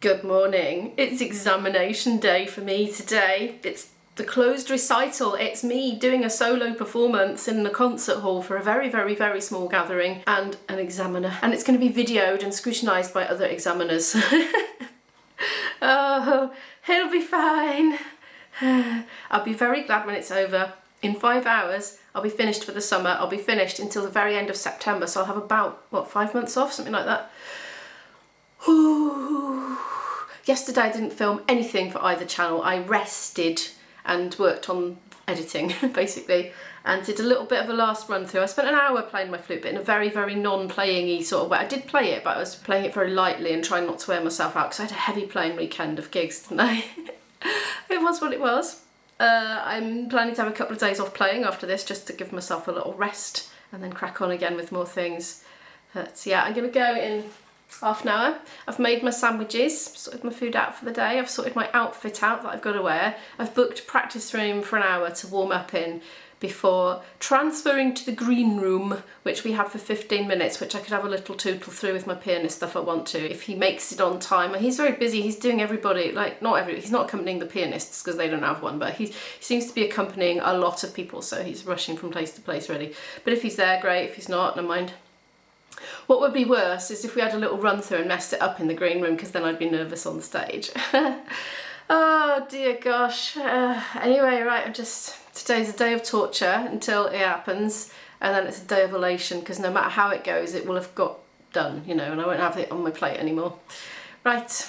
Good morning. It's examination day for me today. It's the closed recital. It's me doing a solo performance in the concert hall for a very, very, very small gathering and an examiner. And it's going to be videoed and scrutinised by other examiners. Oh, it'll be fine. I'll be very glad when it's over. In 5 hours, I'll be finished for the summer. I'll be finished until the very end of September. So I'll have about, 5 months off? Something like that. Ooh. Yesterday I didn't film anything for either channel. I rested and worked on editing basically and did a little bit of a last run through. I spent an hour playing my flute, but in a very, very non-playing-y sort of way. I did play it, but I was playing it very lightly and trying not to wear myself out because I had a heavy playing weekend of gigs, didn't I? It was what it was. I'm planning to have a couple of days off playing after this just to give myself a little rest and then crack on again with more things. But yeah, I'm going to go in half an hour. I've made my sandwiches, sorted my food out for the day. I've sorted my outfit out that I've got to wear. I've booked a practice room for an hour to warm up in before transferring to the green room, which we have for 15 minutes, which I could have a little tootle through with my pianist if I want to, if he makes it on time. He's very busy. He's doing everybody, he's not accompanying the pianists because they don't have one, but he seems to be accompanying a lot of people, so he's rushing from place to place really. But if he's there, great. If he's not, never mind. What would be worse is if we had a little run through and messed it up in the green room, because then I'd be nervous on stage. Oh dear gosh. Anyway, right, today's a day of torture until it happens, and then it's a day of elation because no matter how it goes, it will have got done, you know, and I won't have it on my plate anymore. Right,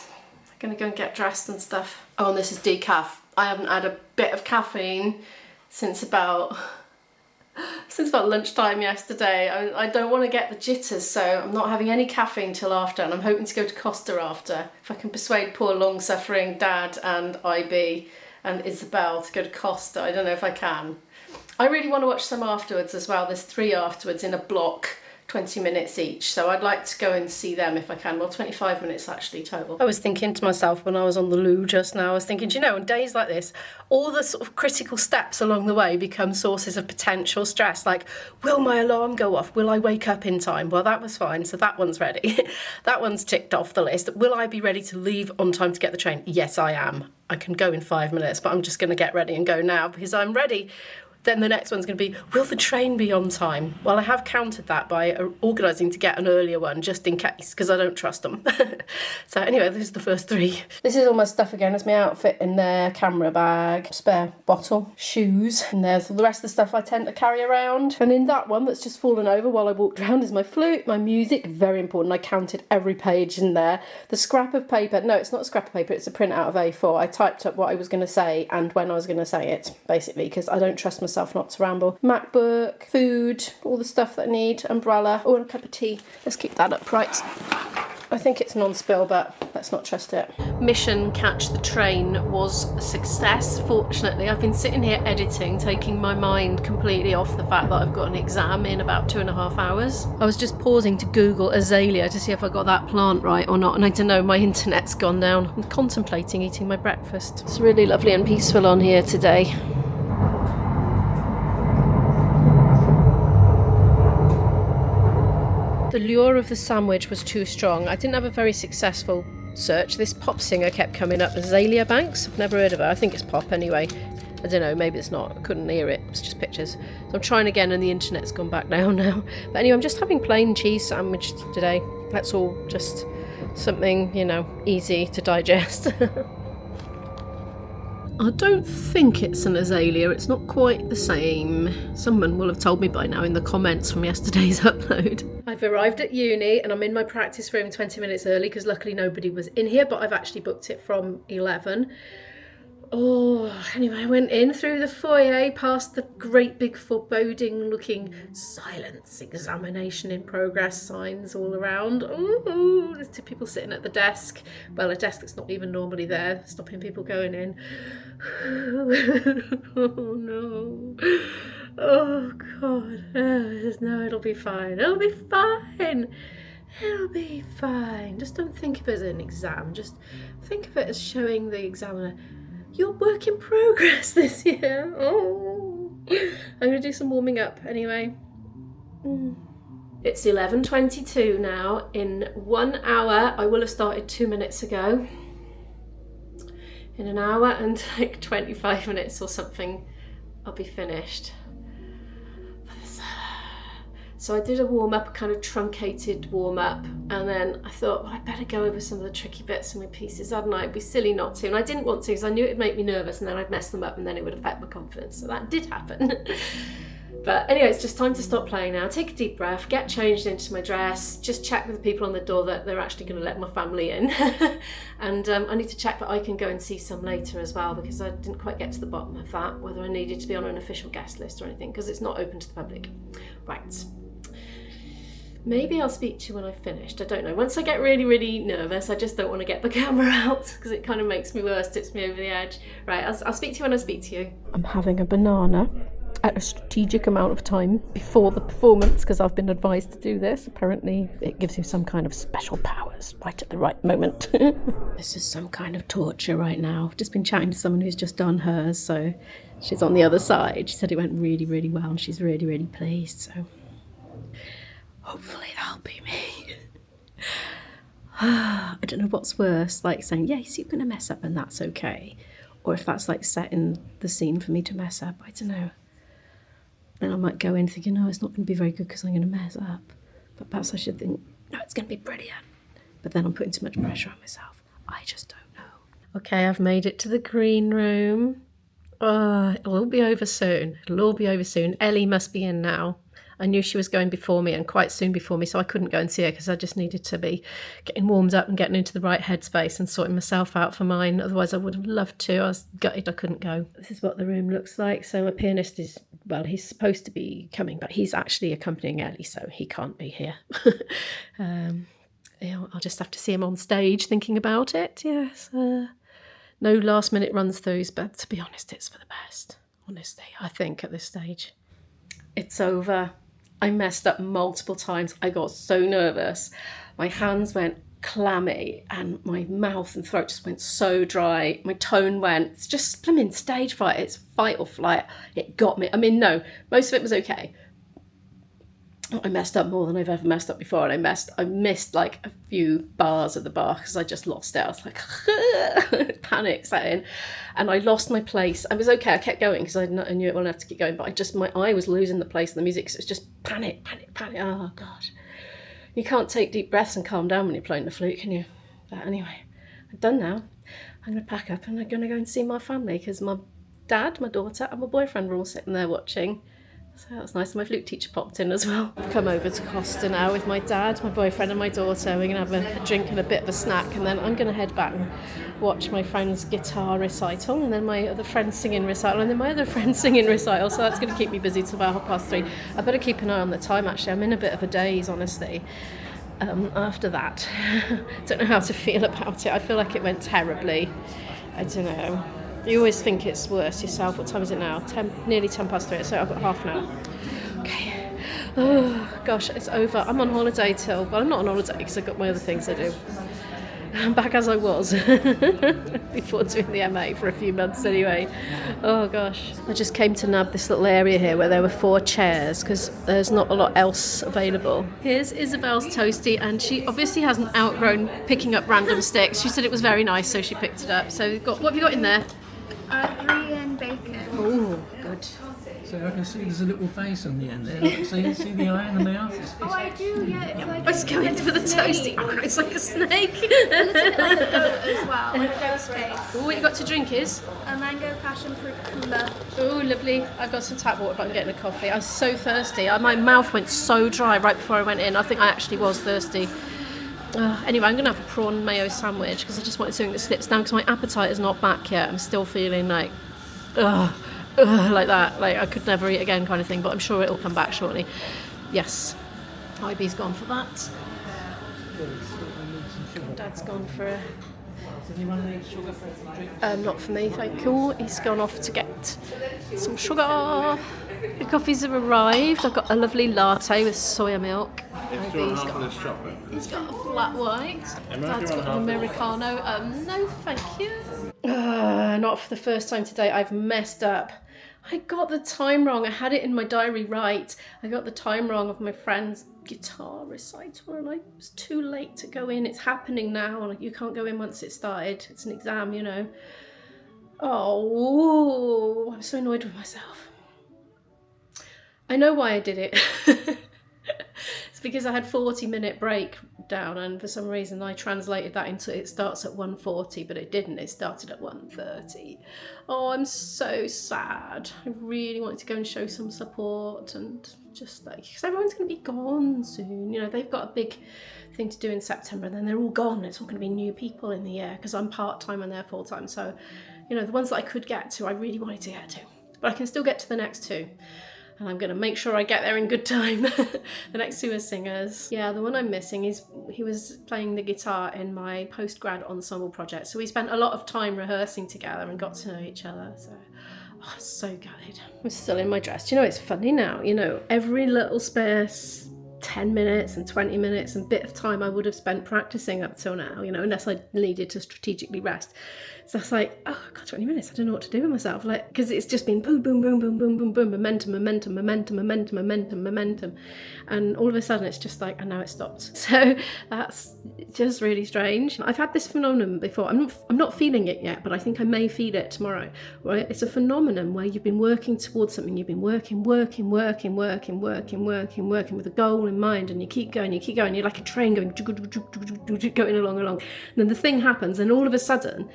I'm gonna go and get dressed and stuff. Oh, and this is decaf. I haven't had a bit of caffeine since about lunchtime yesterday. I don't want to get the jitters, so I'm not having any caffeine till after, and I'm hoping to go to Costa after. If I can persuade poor long-suffering Dad and IB and Isabel to go to Costa, I don't know if I can. I really want to watch some afterwards as well. There's 3 afterwards in a block, 20 minutes each, so I'd like to go and see them if I can. Well, 25 minutes actually total. I was thinking to myself when I was on the loo just now, I was thinking, do you know, on days like this, all the sort of critical steps along the way become sources of potential stress, like, will my alarm go off? Will I wake up in time? Well, that was fine, so that one's ready. That one's ticked off the list. Will I be ready to leave on time to get the train? Yes, I am. I can go in 5 minutes, but I'm just going to get ready and go now because I'm ready. Then the next one's going to be, will the train be on time? Well, I have countered that by organising to get an earlier one, just in case, because I don't trust them. So anyway, this is the first 3. This is all my stuff again. It's my outfit in there, camera bag, spare bottle, shoes, and there's the rest of the stuff I tend to carry around. And in that one that's just fallen over while I walked around is my flute, my music, very important. I counted every page in there. The scrap of paper, no, it's not a scrap of paper, it's a print out of A4. I typed up what I was going to say and when I was going to say it, basically, because I don't trust myself not to ramble. MacBook, food, all the stuff that I need, umbrella, and a cup of tea. Let's keep that upright. I think it's non-spill, but let's not trust it. Mission catch the train was a success, fortunately. I've been sitting here editing, taking my mind completely off the fact that I've got an exam in about 2.5 hours. I was just pausing to Google azalea to see if I got that plant right or not, and I don't know, my internet's gone down. I'm contemplating eating my breakfast. It's really lovely and peaceful on here today. The lure of the sandwich was too strong. I didn't have a very successful search. This pop singer kept coming up. Azalea Banks? I've never heard of her. I think it's pop anyway. I don't know, maybe it's not. I couldn't hear it. It's just pictures. So I'm trying again and the internet's gone back down now. But anyway, I'm just having plain cheese sandwich today. That's all, just something, you know, easy to digest. I don't think it's an azalea, it's not quite the same. Someone will have told me by now in the comments from yesterday's upload. I've arrived at uni and I'm in my practice room 20 minutes early because luckily nobody was in here, but I've actually booked it from 11. Oh, anyway, I went in through the foyer, past the great big foreboding looking silence examination in progress signs all around. Ooh, there's 2 people sitting at the desk. Well, a desk that's not even normally there, stopping people going in. Oh no. Oh God. No, it'll be fine. It'll be fine. It'll be fine. Just don't think of it as an exam. Just think of it as showing the examiner your work in progress this year. Oh, I'm going to do some warming up anyway. It's 11:22 now. In 1 hour, I will have started 2 minutes ago. in an hour and like 25 minutes or something, I'll be finished. So I did a warm-up, a kind of truncated warm-up, and then I thought, well, I'd better go over some of the tricky bits and my pieces, hadn't I? It'd be silly not to, and I didn't want to because I knew it'd make me nervous and then I'd mess them up and then it would affect my confidence, so that did happen. But anyway, it's just time to stop playing now, take a deep breath, get changed into my dress, just check with the people on the door that they're actually going to let my family in. And I need to check that I can go and see some later as well, because I didn't quite get to the bottom of that, whether I needed to be on an official guest list or anything, because it's not open to the public. Right. Maybe I'll speak to you when I've finished, I don't know. Once I get really, really nervous, I just don't want to get the camera out because it kind of makes me worse, tips me over the edge. Right, I'll speak to you when I speak to you. I'm having a banana at a strategic amount of time before the performance because I've been advised to do this. Apparently it gives you some kind of special powers right at the right moment. This is some kind of torture right now. I've just been chatting to someone who's just done hers, so she's on the other side. She said it went really, really well and she's really, really pleased, so hopefully that'll be me. I don't know what's worse, like saying, yes, you're going to mess up and that's okay, or if that's like setting the scene for me to mess up, I don't know. Then I might go in thinking, no, it's not going to be very good because I'm going to mess up. But perhaps I should think, no, it's going to be brilliant. But then I'm putting too much pressure on myself. I just don't know. Okay, I've made it to the green room. Oh, it'll all be over soon. It'll all be over soon. Ellie must be in now. I knew she was going before me and quite soon before me, so I couldn't go and see her because I just needed to be getting warmed up and getting into the right headspace and sorting myself out for mine. Otherwise, I would have loved to. I was gutted I couldn't go. This is what the room looks like. So my pianist is, well, he's supposed to be coming, but he's actually accompanying Ellie, so he can't be here. I'll just have to see him on stage thinking about it, yes. No last minute runs throughs, but to be honest, it's for the best, honestly, I think at this stage. It's over. I messed up multiple times. I got so nervous. My hands went clammy and my mouth and throat just went so dry. My tone went, it's just blooming stage fright. It's fight or flight. It got me. I mean, no, most of it was okay. I messed up more than I've ever messed up before, and I missed like a few bars at the bar because I just lost it. I was like, panic set in, and I lost my place. I was okay, I kept going because I knew it well enough to keep going, but my eye was losing the place of the music because it was just panic. Oh gosh, you can't take deep breaths and calm down when you're playing the flute, can you? But anyway, I'm done now. I'm going to pack up and I'm going to go and see my family because my dad, my daughter and my boyfriend were all sitting there watching. So that was nice. My flute teacher popped in as well. I've come over to Costa now with my dad, my boyfriend and my daughter. We're going to have a drink and a bit of a snack, and then I'm going to head back and watch my friend's guitar recital, and then my other friend's singing recital, and then my other friend's singing recital. So that's going to keep me busy till about 3:30. I better keep an eye on the time, actually. I'm in a bit of a daze, honestly, after that. Don't know how to feel about it. I feel like it went terribly. I don't know. You always think it's worse yourself. What time is it now? Nearly 3:10, so I've got half an hour. Okay. Oh, gosh, it's over. I'm on holiday till... Well, I'm not on holiday because I've got my other things to do. I'm back as I was before doing the MA for a few months anyway. Oh, gosh. I just came to nab this little area here where there were 4 chairs because there's not a lot else available. Here's Isabel's toasty, and she obviously hasn't outgrown picking up random sticks. She said it was very nice, so she picked it up. So what have you got in there? 3 and bacon. Oh, good. So I can see there's a little face on the end there. Look, see the eye and the mouth? Oh, I do, yeah. It's like Let's go in for the toasty. Oh, it's like a snake. a little bit like a goat as well, like a goat's face. Oh, what you got to drink is? A mango passion fruit cooler. Oh, lovely. I've got some tap water, but I'm getting a coffee. I was so thirsty. My mouth went so dry right before I went in. I think I actually was thirsty. Anyway, I'm going to have a prawn mayo sandwich because I just wanted something that slips down because my appetite is not back yet. I'm still feeling like, like that. Like I could never eat again kind of thing, but I'm sure it'll come back shortly. Yes. IB's gone for that. Dad's gone for a... not for me, thank you. He's gone off to get some sugar. The coffees have arrived. I've got a lovely latte with soya milk. He's got a flat white. Dad's got an Americano. No, thank you. Not for the first time today. I've messed up. I got the time wrong. I had it in my diary right. I got the time wrong of my friend's guitar recital and I was too late to go in. It's happening now and you can't go in once it started. It's an exam, you know. Oh, I'm so annoyed with myself. I know why I did it. It's because I had 40-minute breakdown, and for some reason I translated that into it starts at 1:40, but it didn't. It started at 1:30. Oh, I'm so sad. I really wanted to go and show some support, and just like, because everyone's going to be gone soon. You know, they've got a big thing to do in September, and then they're all gone. It's all going to be new people in the year because I'm part-time and they're full-time. So, you know, the ones that I could get to, I really wanted to get to, but I can still get to the next two. And I'm going to make sure I get there in good time. The next two are singers. Yeah, the one I'm missing is he was playing the guitar in my post-grad ensemble project. So we spent a lot of time rehearsing together and got to know each other. So I'm so gutted. I'm still in my dress. Do you know, it's funny now, you know, every little spare 10 minutes and 20 minutes and bit of time I would have spent practicing up till now, you know, unless I needed to strategically rest. So it's like, oh, I've got 20 minutes. I don't know what to do with myself. Like, because it's just been boom, boom, boom, boom, boom, boom, boom, momentum, momentum, momentum, momentum, momentum, momentum. And all of a sudden it's just like, and now it stopped. So that's just really strange. I've had this phenomenon before. I'm not feeling it yet, but I think I may feel it tomorrow, right? It's a phenomenon where you've been working towards something. You've been working with a goal in mind, and you keep going. You're like a train going along. And then the thing happens, and all of a sudden,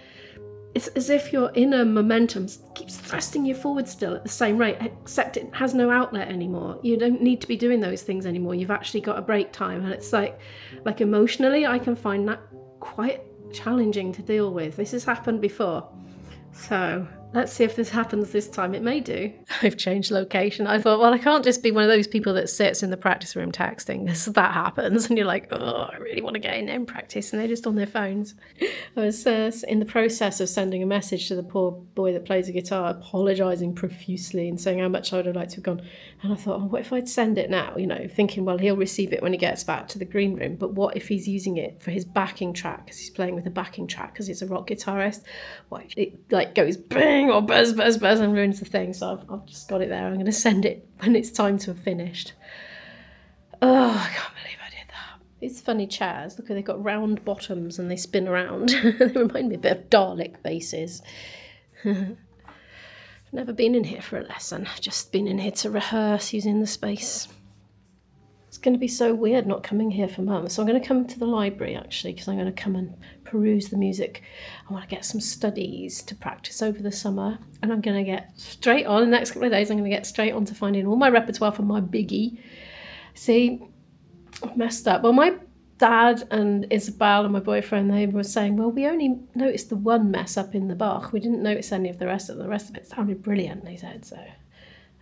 it's as if your inner momentum keeps thrusting you forward still at the same rate, except it has no outlet anymore. You don't need to be doing those things anymore. You've actually got a break time, and it's like emotionally, I can find that quite challenging to deal with. This has happened before. So let's see if this happens this time. It may do. I've changed location. I thought, well, I can't just be one of those people that sits in the practice room texting. That happens, and you're like, oh, I really want to get in there and practice, and they're just on their phones. I was in the process of sending a message to the poor boy that plays the guitar, apologising profusely and saying how much I would have liked to have gone. And I thought, oh, what if I'd send it now? You know, thinking, well, he'll receive it when he gets back to the green room. But what if he's using it for his backing track, because he's playing with a backing track, because he's a rock guitarist? What if it like goes bang or buzz and ruins the thing? So I've just got it there. I'm going to send it when it's time to have finished. Oh, I can't believe I did that. These funny chairs, look, they've got round bottoms and they spin around. They remind me a bit of Dalek bases. Never been in here for a lesson. I've just been in here to rehearse using the space. It's going to be so weird not coming here for months. So I'm going to come to the library, actually, because I'm going to come and peruse the music. I want to get some studies to practice over the summer. And I'm going to get straight on, in the next couple of days, I'm going to get straight on to finding all my repertoire for my biggie. See, I've messed up. Well, my dad and Isabel and my boyfriend, they were saying, well, we only noticed the one mess up in the Bach. We didn't notice any of the rest of it. The rest of it sounded brilliant, they said, so there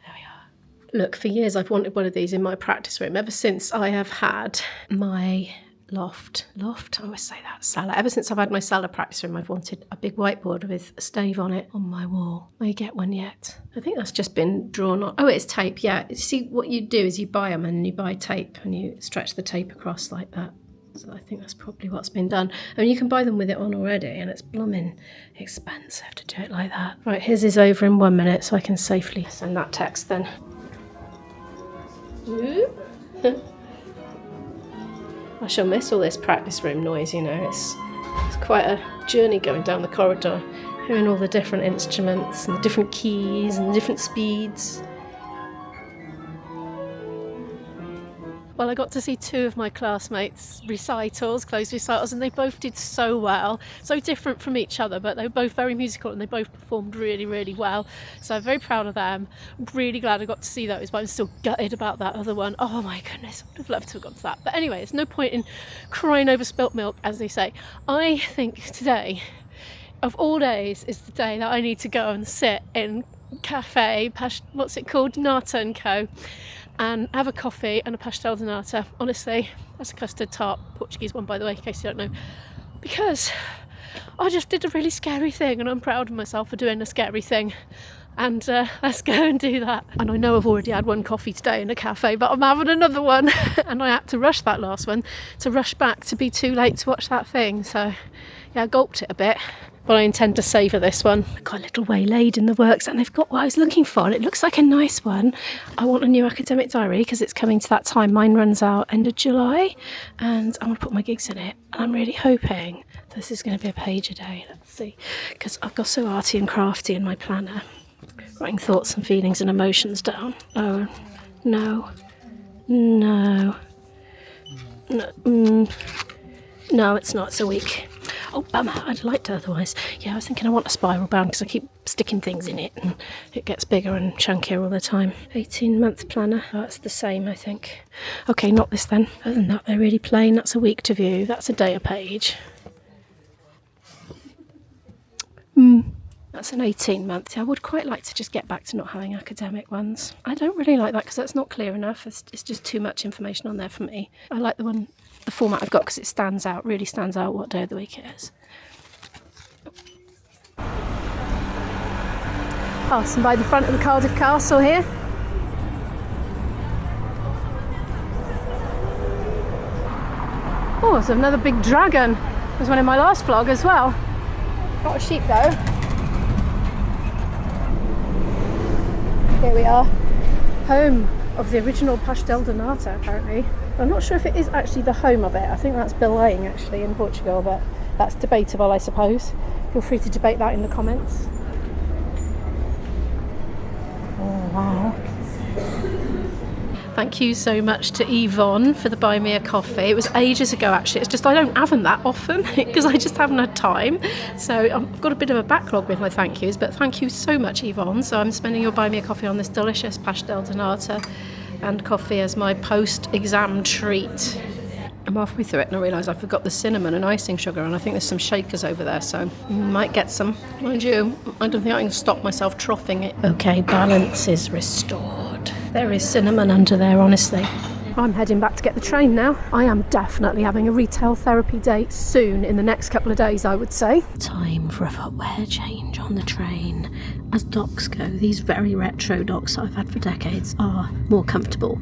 we are. Look, for years I've wanted one of these in my practice room, ever since I have had my loft, I always say that, cellar. Ever since I've had my cellar practice room, I've wanted a big whiteboard with a stave on it on my wall. Will you get one yet? I think that's just been drawn on. Oh, it's tape, yeah. You see, what you do is you buy them and you buy tape and you stretch the tape across like that. So I think that's probably what's been done. I mean, you can buy them with it on already, and it's blooming expensive to do it like that. Right, his is over in 1 minute, so I can safely send that text then. I shall miss all this practice room noise, you know. It's quite a journey going down the corridor, hearing all the different instruments and the different keys and the different speeds. Well, I got to see two of my classmates' closed recitals, and they both did so well. So different from each other, but they were both very musical and they both performed really, really well. So I'm very proud of them. I'm really glad I got to see those, but I'm still gutted about that other one. Oh my goodness, I would have loved to have gone to that. But anyway, there's no point in crying over spilt milk, as they say. I think today, of all days, is the day that I need to go and sit in cafe, what's it called, Nata & Co, and have a coffee and a pastel de nata. Honestly, that's a custard tart, Portuguese one, by the way, in case you don't know, because I just did a really scary thing, and I'm proud of myself for doing a scary thing. and let's go and do that. And I know I've already had one coffee today in a cafe, but I'm having another one. And I had to rush that last one to rush back to be too late to watch that thing. So yeah, I gulped it a bit. But I intend to savour this one. I've got a little waylaid in the works and they've got what I was looking for. And it looks like a nice one. I want a new academic diary because it's coming to that time. Mine runs out end of July and I want to put my gigs in it. And I'm really hoping this is going to be a page a day. Let's see. Because I've got so arty and crafty in my planner. Writing thoughts and feelings and emotions down. Oh, no. No. No. No, it's not. It's a week. Oh, bummer. I'd liked it otherwise. Yeah, I was thinking I want a spiral bound because I keep sticking things in it and it gets bigger and chunkier all the time. 18-month planner. Oh, it's the same, I think. Okay, not this then. Other than that, they're really plain. That's a week to view. That's a day a page. That's an 18-month. I would quite like to just get back to not having academic ones. I don't really like that because that's not clear enough. It's just too much information on there for me. I like the format I've got because it stands out, really stands out what day of the week it is. Passing by the front of the Cardiff Castle here. Oh, there's another big dragon. There's one in my last vlog as well. Not a sheep though. Here we are, home of the original pastel de nata apparently. I'm not sure if it is actually the home of it. I think that's Belém actually in Portugal, but that's debatable I suppose. Feel free to debate that in the comments. Oh wow. Thank you so much to Yvonne for the buy me a coffee. It was ages ago actually. It's just I don't have them that often because I just haven't had time. So I've got a bit of a backlog with my thank yous, but thank you so much Yvonne. So I'm spending your buy me a coffee on this delicious pastel de nata and coffee as my post-exam treat. I'm halfway through it and I realise I forgot the cinnamon and icing sugar and I think there's some shakers over there, so might get some. Mind you, I don't think I can stop myself troughing it. Okay, balance is restored. There is cinnamon under there, honestly. I'm heading back to get the train now. I am definitely having a retail therapy date soon, in the next couple of days, I would say. Time for a footwear change on the train. As docks go, these very retro docks that I've had for decades are more comfortable,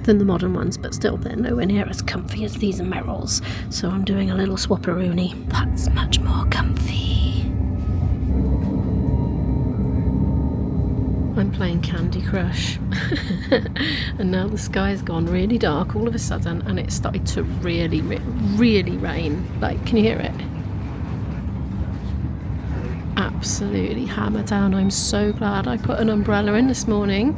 than the modern ones, but still they're nowhere near as comfy as these Merrells. So I'm doing a little swapperoonie. That's much more comfy. I'm playing Candy Crush and now the sky's gone really dark all of a sudden and it started to really rain. Can you hear it? Absolutely hammer down. I'm so glad I put an umbrella in this morning.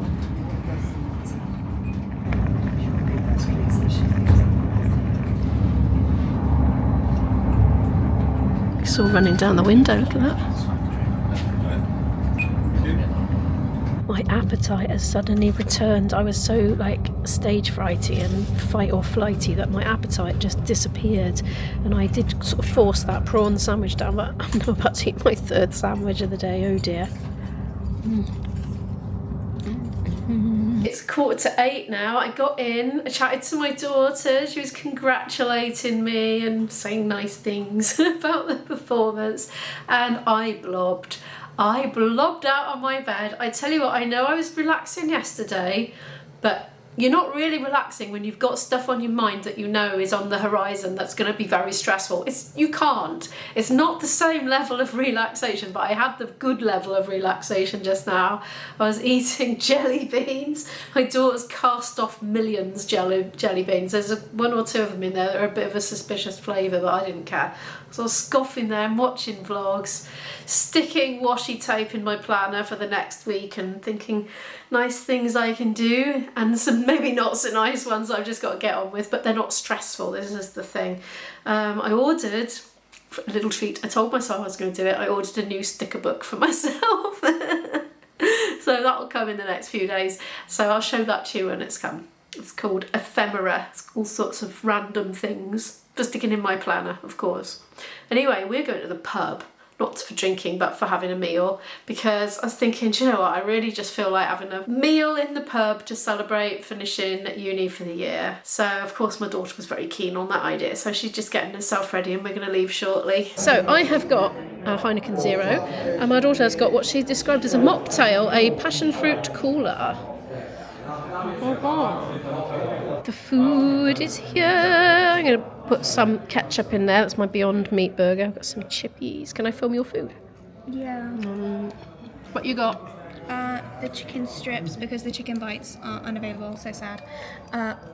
It's all running down the window, look at that. My appetite has suddenly returned. I was so stage frighty and fight or flighty that my appetite just disappeared, and I did sort of force that prawn sandwich down, but I'm now about to eat my third sandwich of the day. Oh dear. It's 7:45 now. I got in, I chatted to my daughter, she was congratulating me and saying nice things about the performance, and I blobbed out on my bed. I tell you what, I know I was relaxing yesterday, but you're not really relaxing when you've got stuff on your mind that you know is on the horizon that's going to be very stressful. You can't. It's not the same level of relaxation, but I had the good level of relaxation just now. I was eating jelly beans. My daughter's cast off millions jelly beans. There's one or two of them in there that are a bit of a suspicious flavour, but I didn't care. So I was scoffing them, watching vlogs, sticking washi tape in my planner for the next week and thinking nice things I can do, and some maybe not so nice ones I've just got to get on with, but they're not stressful. This is the thing. I ordered a little treat. I told myself I was going to do it. I ordered a new sticker book for myself. So that'll come in the next few days. So I'll show that to you when it's come. It's called Ephemera. It's all sorts of random things for sticking in my planner, of course. Anyway, we're going to the pub. Not for drinking, but for having a meal, because I was thinking, do you know what, I really just feel like having a meal in the pub to celebrate finishing uni for the year. So of course my daughter was very keen on that idea, so she's just getting herself ready and we're going to leave shortly. So I have got Heineken Zero. And my daughter has got what she described as a mocktail, a passion fruit cooler. The food is here. I'm going to put some ketchup in there. That's my Beyond Meat burger. I've got some chippies. Can I film your food? Yeah. What you got? The chicken strips because the chicken bites are unavailable, so sad.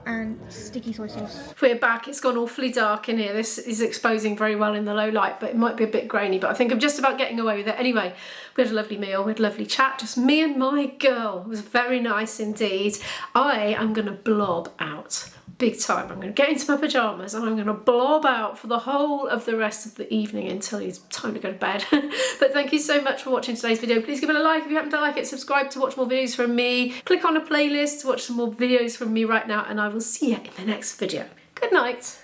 And sticky soy sauce. We're back. It's gone awfully dark in here. This is exposing very well in the low light, but it might be a bit grainy, but I think I'm just about getting away with it. Anyway, we had a lovely meal. We had a lovely chat. Just me and my girl. It was very nice indeed. I am going to blob out big time. I'm going to get into my pyjamas and I'm going to blob out for the whole of the rest of the evening until it's time to go to bed. But thank you so much for watching today's video. Please give it a like if you happen to like it. Subscribe to watch more videos from me. Click on a playlist to watch some more videos from me right now, and I will see you in the next video. Good night.